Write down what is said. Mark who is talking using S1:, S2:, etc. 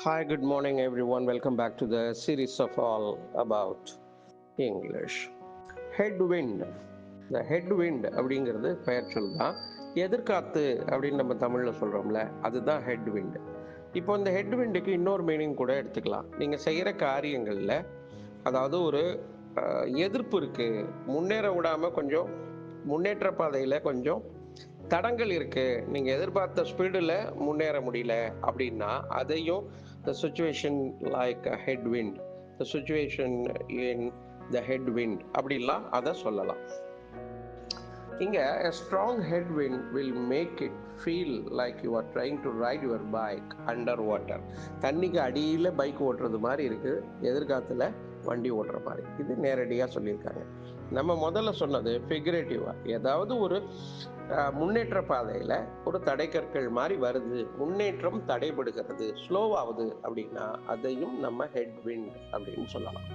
S1: Hi, good morning, everyone. Welcome back to the series of all about English. Headwind. இந்த ஹெட்விண்ட் அப்படிங்கிறது பெயர்ச்சொல் தான். எதிர்காத்து அப்படின்னு நம்ம தமிழில் சொல்கிறோம்ல, அதுதான் ஹெட்விண்ட். இப்போ இந்த ஹெட்விண்டுக்கு இன்னொரு மீனிங் கூட எடுத்துக்கலாம். நீங்கள் செய்கிற காரியங்களில் அதாவது ஒரு எதிர்ப்பு இருக்குது, முன்னேற விடாமல் கொஞ்சம் முன்னேற்ற பாதையில் கொஞ்சம் தடங்கள் இருக்கு, நீங்க எதிர்பார்த்த ஸ்பீடில் முன்னேற முடியல அப்படின்னா அதையும் the situation like a headwind, the situation in the headwind அப்படிலாம் அதை சொல்லலாம். இங்க a strong headwind will make it feel like you are trying to ride your bike under water. தண்ணிக்கு அடியில் பைக் ஓட்டுறது மாதிரி இருக்கு, எதிர்காத்துல வண்டி ஓட்டுற மாதிரி. இது நேரடியாக சொல்லியிருக்காங்க. நம்ம முதல்ல சொன்னது ஃபிகரேட்டிவா, ஏதாவது ஒரு முன்னேற்ற பாதையில் ஒரு தடைக்கற்கள் மாதிரி வருது, முன்னேற்றம் தடைபடுகிறது, ஸ்லோவாகுது அப்படின்னா அதையும் நம்ம ஹெட்விண்ட் அப்படின்னு சொல்லலாம்.